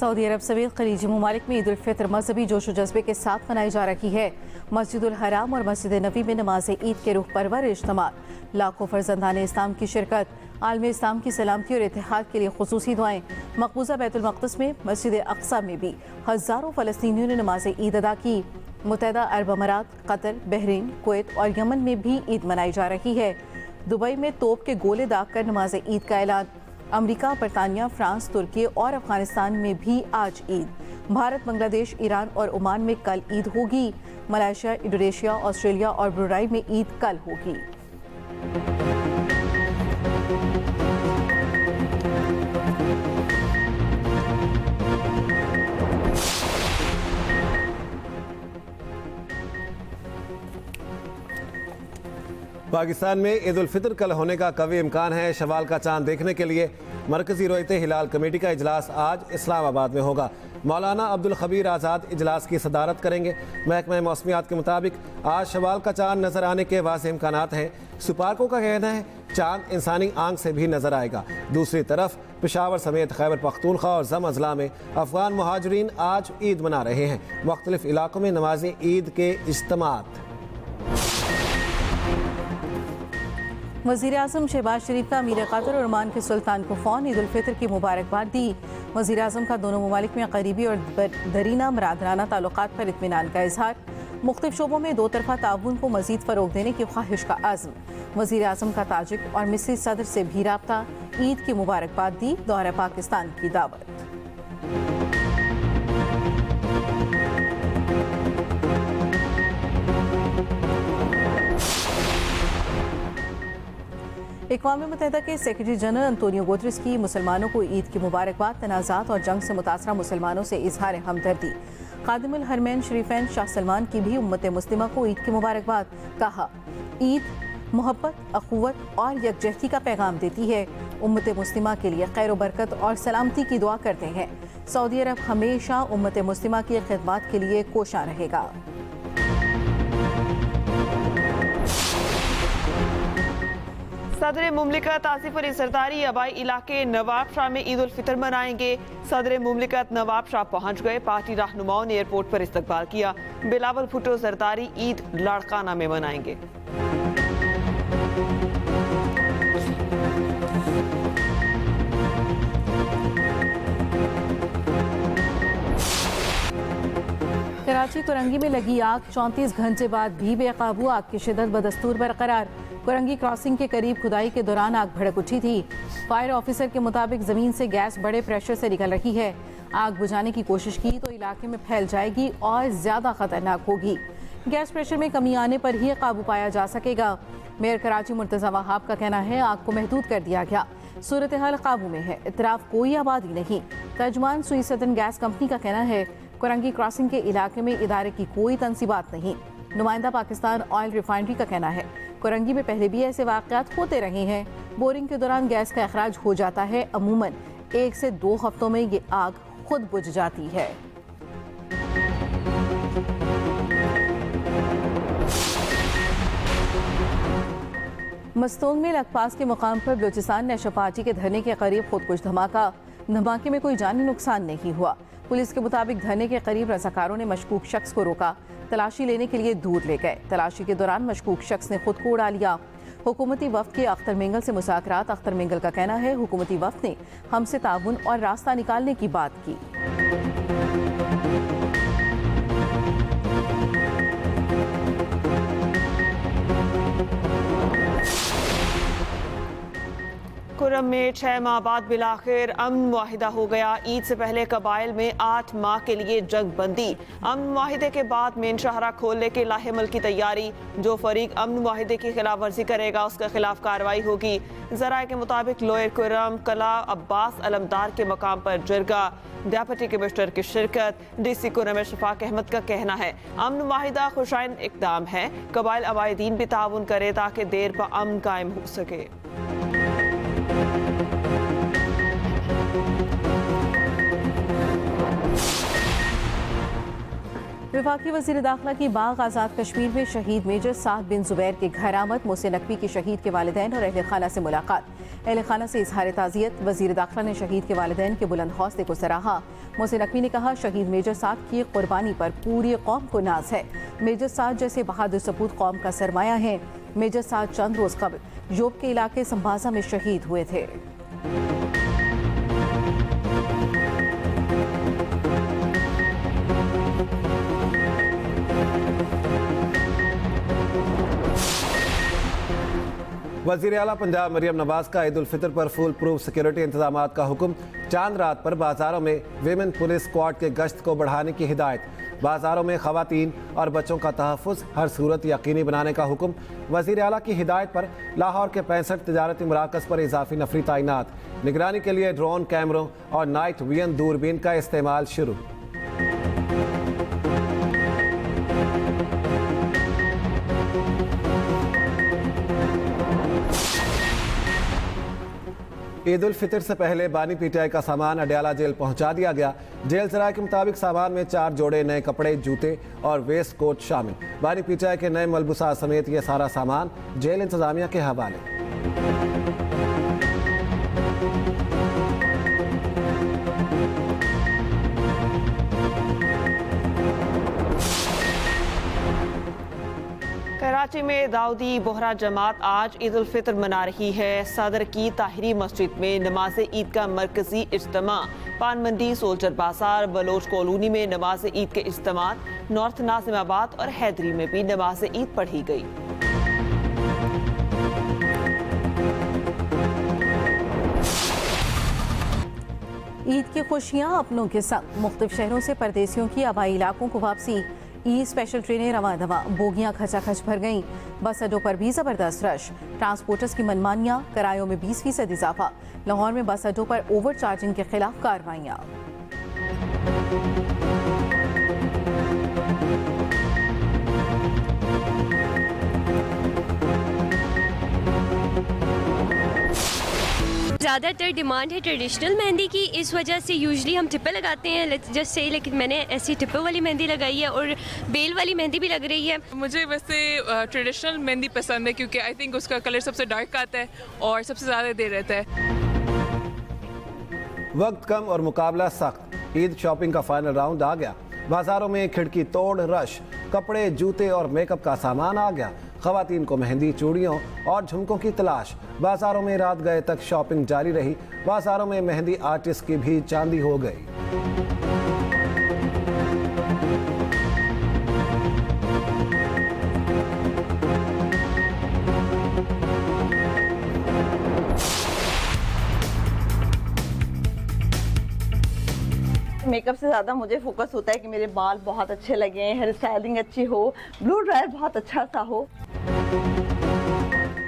Saudi अरब समेत खलीजी ममालिक में ईद उल फितर मजहबी जोश व जज्बे के साथ मनाई जा रही है। मस्जिदुल हराम और मस्जिद नबी में नमाज ईद के रूह परवर इज्तिमा, लाखों फर्जंदान इस्लाम की शिरकत, आलम इस्लाम की सलामती और इत्तेहाद के लिए खुसूसी दुआएं। मकबूजा बैतुल मक़दिस में मस्जिद अक़सा में भी हज़ारों फ़लस्तीनियों ने नमाज ईद अदा की। मुत्तहदा अरब अमारात, कतर, बहरीन, कुवैत और यमन में भी ईद मनाई जा रही है। दुबई में तोप के गोले दागकर नमाज ईद का ऐलान। अमेरिका, बरतानिया, फ्रांस, तुर्की और अफगानिस्तान में भी आज ईद। भारत, बांग्लादेश, ईरान और ओमान में कल ईद होगी। मलेशिया, इंडोनेशिया, ऑस्ट्रेलिया और ब्रुनाई में ईद कल होगी। पाकिस्तान में ईद उल फितर कल होने का कवी इम्कान है। शवाल का चांद देखने के लिए मरकजी रोयते हिलाल कमेटी का इजलास आज इस्लामाबाद में होगा। मौलाना अब्दुल खबीर आज़ाद इजलास की सदारत करेंगे। महकमा मौसमियात के मुताबिक आज शवाल का चांद नजर आने के वाज़ेह इम्कानात हैं। सुपारकों का कहना है चांद इंसानी आंख से भी नजर आएगा। दूसरी तरफ पेशावर समेत खैबर पख्तूनख्वा और ज़म अजला में अफगान मुहाजिरीन आज ईद मना रहे हैं। मुख्तलिफ इलाकों में नमाज़ ईद के इज्तिमात। वज़ीर आज़म शहबाज शरीफ का अमीर कतर और ओमान के सुल्तान को फ़ौन ईद उल फितर की मुबारकबाद दी। वज़ीर आज़म का दोनों ममालिक में करीबी और दरीना मरादराना ताल्लुकात पर इत्मीनान का इजहार। मुख्तलिफ शोबों में दो तरफ़ा ताउन को मज़ीद फ़रोग़ देने की ख्वाहिश का आज़म। वज़ीर आज़म का ताजिक और मिस्री सदर से भी राब्ता। ईद की मुबारकबाद दी। दौरा पाकिस्तान की दावत। अक़वाम मुत्तहिदा के सेक्रेटरी जनरल अंतोनियो गुतरेस की मुसलमानों को ईद की मुबारकबाद। तनाज़ात और जंग से मुतासरा मुसलमानों से इजहार हमदर्दी। खादिमुल हरमैन शरीफैन शाह सलमान की भी उम्मत मुस्लिमा को ईद की मुबारकबाद। कहा, ईद मोहब्बत, अख़ुवत और यकजहती का पैगाम देती है। उम्मत मुस्लिमा के लिए खैर बरकत और सलामती की दुआ करते हैं। सऊदी अरब हमेशा उम्मत मुस्लिमा की खिदमत के लिए कोशां रहेगा। सदर मुमलिकत आसिफ अली जरदारी आबाई इलाके नवाब शाह में ईद उल फितर मनाएंगे। सदर मुमलिकत नवाब शाह पहुंच गए। पार्टी रहनुमाओं ने एयरपोर्ट पर इस्तकबाल किया। बिलावल भुट्टो जरदारी ईद लाड़काना में मनाएंगे। कराची कुरंगी में लगी आग, 34 घंटे बाद भी बेकाबू। आग की शिद्दत बदस्तूर बरकरार। कुरंगी क्रॉसिंग के करीब खुदाई के दौरान आग भड़क उठी थी। फायर ऑफिसर के मुताबिक जमीन से गैस बड़े प्रेशर से निकल रही है। आग बुझाने की कोशिश की तो इलाके में फैल जाएगी और ज्यादा खतरनाक होगी। गैस प्रेशर में कमी आने पर ही काबू पाया जा सकेगा। मेयर कराची मुर्तज़ा वहाब का कहना है आग को महदूद कर दिया गया। सूरत हाल काबू में है। इतराफ कोई आबादी नहीं। तर्जमान सुई सदन गैस कंपनी का कहना है कुरंगी क्रॉसिंग के इलाके में इदारे की कोई तंसीबात नहीं। नुमाइंदा पाकिस्तान ऑयल रिफाइनरी का कहना है कुरंगी में पहले भी ऐसे वाक़यात होते रहे हैं। बोरिंग के दौरान गैस का अखराज हो जाता है। अमूमन 1 से 2 हफ्तों में ये आग खुद बुझ जाती है। मस्तोंग में लखपास के मुकाम पर बलूचिस्तान नेशनल पार्टी के धरने के करीब खुदकुश धमाका। धमाके में कोई जानी नुकसान नहीं हुआ। पुलिस के मुताबिक धरने के करीब रज़ाकारों ने मशकूक शख्स को रोका। तलाशी लेने के लिए दूर ले गए। तलाशी के दौरान मशकूक शख्स ने खुद को उड़ा लिया। हुकूमती वफ्द के अख्तर मिंगल से मुज़ाकरात। अख्तर मिंगल का कहना है हुकूमती वफ्द ने हमसे ताउन और रास्ता निकालने की बात की। कुरम में 6 माह बाद बिलाखिर अमन मुआहिदा हो गया। ईद से पहले कबाइल में 8 माह के लिए जंग बंदी। अमन मुआहिदे के बाद मेन शाहरा खोलने के लाहेमल की तैयारी। जो फरीक अमन मुआहिदे की खिलाफ वर्जी करेगा उसके खिलाफ कार्रवाई होगी। जराये के मुताबिक लोअर कुरम कला अब्बास अलमदार के मकाम पर जरगा। डिप्टी कमिश्नर की शिरकत। DC कुरम शफाक अहमद का कहना है अमन मुआहिदा खुशाइन इकदाम है। कबाइल अवायदीन भी ताउन करे ताकि देर पर अमन कायम हो सके। वफाकी वज़ीर दाखिला की बाग आज़ाद कश्मीर में शहीद मेजर साद बिन जुबैर के घर आमद। मोहसिन नकवी के शहीद के वालिदैन और अहले खाना से मुलाकात। अहल खाना से इजहार ताज़ियत। वज़ीर दाखिला ने शहीद के वालिदैन के बुलंद हौसले को सराहा। मोहसिन नकवी ने कहा, शहीद मेजर साद की कुर्बानी पर पूरी कौम को नाज है। मेजर साद जैसे बहादुर सपूत कौम का सरमाया है। मेजर साद चंद रोज कबल जोब के इलाके संभाजा में शहीद हुए थे। वज़ीर आला पंजाब मरियम नवाज का ईद उल फितर पर फुल प्रूफ सिक्योरिटी इंतजाम का हुक्म। चांद रात पर बाजारों में विमेन पुलिस स्क्वाड के गश्त को बढ़ाने की हिदायत। बाजारों में खवातीन और बच्चों का तहफ़्फ़ुज़ हर सूरत यकीनी बनाने का हुक्म। वज़ीर आला की हिदायत पर लाहौर के 65 तिजारती मराकज़ पर इजाफी नफरी तैनात। निगरानी के लिए ड्रोन कैमरों और नाइट विजन दूरबीन का इस्तेमाल शुरू। ईद उल फितर से पहले बानी पीटीआई का सामान अडयाला जेल पहुंचा दिया गया। जेल सराय के मुताबिक सामान में 4 जोड़े नए कपड़े, जूते और वेस्ट कोट शामिल। बानी पीटीआई के नए मलबूसा समेत ये सारा सामान जेल इंतजामिया के हवाले। कराची में दाऊदी बोहरा जमात आज ईद उल फितर मना रही है। सदर की ताहिरी मस्जिद में नमाज ईद का मरकजी इज्तिमा। पान मंडी, सोल्जर बाजार, बलोच कॉलोनी में नमाज ईद के इज्तिमा। नॉर्थ नाजिमाबाद और हैदरी में भी नमाज ईद पढ़ी गई। ईद की खुशियां अपनों के संग। मुख्तलिफ शहरों से परदेसियों की आबाई इलाकों को वापसी। ई स्पेशल ट्रेनें रवां दवा, बोगियां खचाखच भर गईं। बस अड्डों पर भी जबरदस्त रश। ट्रांसपोर्टर्स की मनमानियां, किरायों में 20% इजाफा। लाहौर में बस अड्डों पर ओवर चार्जिंग के खिलाफ कार्रवाइयां। ज़्यादातर डिमांड है ट्रेडिशनल मेहंदी की, इस वजह से यूजली हम टिप्पे लगाते हैं जस्ट से, लेकिन मैंने ऐसी टिप्पे वाली मेहंदी लगाई है और बेल वाली मेहंदी भी लग रही है। मुझे वैसे ट्रेडिशनल मेहंदी पसंद है क्योंकि आई थिंक उसका कलर सबसे डार्क आता है और सबसे ज़्यादा देर रहता है। वक्त कम और मुकाबला सख्त। ईद शॉपिंग का फाइनल राउंड आ गया। बाजारों में खिड़की तोड़ रश। कपड़े, जूते और मेकअप का सामान आ गया। खवातीन को मेहंदी, चूड़ियों और झुमकों की तलाश। बाजारों में रात गए तक शॉपिंग जारी रही। बाजारों में मेहंदी आर्टिस्ट की भी चांदी हो गई। मेकअप से ज़्यादा मुझे फोकस होता है कि मेरे बाल बहुत अच्छे लगे, हेयर स्टाइलिंग अच्छी हो, ब्लू ड्रायर बहुत अच्छा सा हो।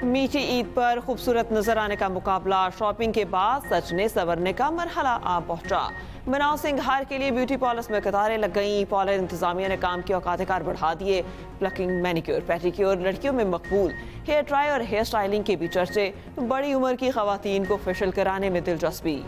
मीठी ईद पर खूबसूरत नजर आने का मुकाबला। शॉपिंग के बाद सजने संवरने का मरहला आ पहुंचा। बनाव सिंगार के लिए ब्यूटी पार्लर्स में कतारें लग गईं। पार्लर इंतजामिया ने काम के औकात कार बढ़ा दिए। प्लकिंग, मैनिक्योर, पेडिक्योर लड़कियों में मकबूल। हेयर ड्राई और हेयर स्टाइलिंग के भी चर्चे। बड़ी उम्र की खवातीन को फेशियल कराने में दिलचस्पी।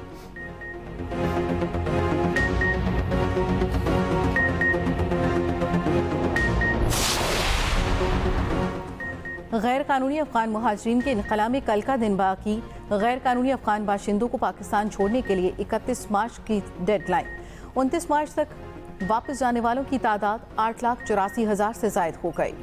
गैर कानूनी अफगान मुहाजिरीन के इनखला में कल का दिन बाकी। गैर कानूनी अफगान बाशिंदों को पाकिस्तान छोड़ने के लिए 31 मार्च की डेडलाइन। 29 मार्च तक वापस जाने वालों की तादाद 8,84,000 से जायद हो गई।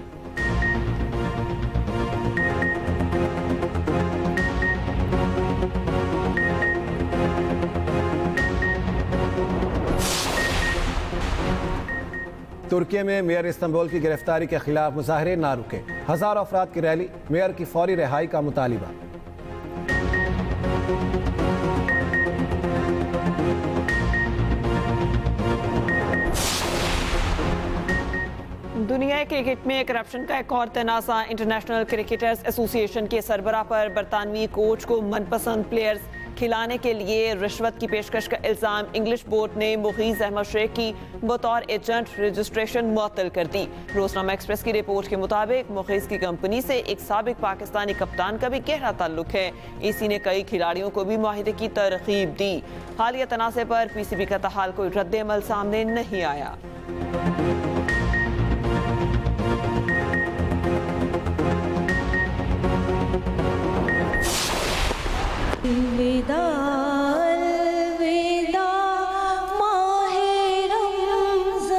तुर्की में मेयर इस्तांबुल की गिरफ्तारी के खिलाफ मुजाहरे ना रुके। हजारों अफराद की रैली। मेयर की फौरी रिहाई का मुतालिबा। दुनिया क्रिकेट में करप्शन का एक और तनाज़ा। इंटरनेशनल क्रिकेटर्स एसोसिएशन के सरबराह पर बरतानवी कोच को मनपसंद प्लेयर्स खिलाने के लिए रिश्वत की पेशकश का इल्ज़ाम। इंग्लिश बोर्ड ने मुगीज़ अहमद शेख की बतौर एजेंट रजिस्ट्रेशन मुअत्तल कर दी। रोजनामा एक्सप्रेस की रिपोर्ट के मुताबिक मुगीज़ की कंपनी से एक साबिक पाकिस्तानी कप्तान का भी गहरा ताल्लुक है। इसी ने कई खिलाड़ियों को भी मुआहिदे की तरगीब दी। हालिया तनाज़े पर पीसीबी का ताहाल कोई रद्द-ए-अमल सामने नहीं आया। अलविदा अलविदा माहे रमज़ान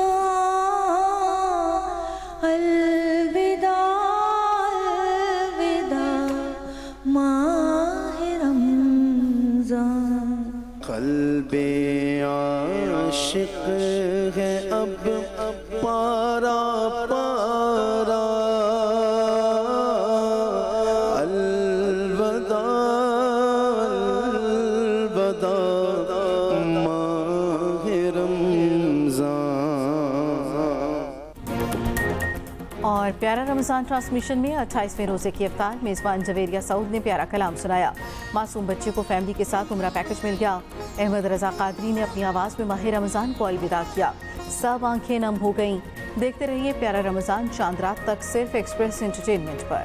अलविदा अलविदा माहे रमज़ान क़ल्बे आशिक़ है अब पारा पारा अलविदा अलविदा माहे रमज़ान। और प्यारा रमज़ान ट्रांसमिशन में 28वें रोज़े की इफ्तार मेज़बान जवेरिया सऊद ने प्यारा कलाम सुनाया। मासूम बच्चे को फैमिली के साथ उम्रा पैकेज मिल गया। अहमद रज़ा कादरी ने अपनी आवाज़ में माह रमज़ान को अलविदा किया। सब आंखें नम हो गईं। देखते रहिए प्यारा रमज़ान चांद रात तक सिर्फ एक्सप्रेस एंटरटेनमेंट पर।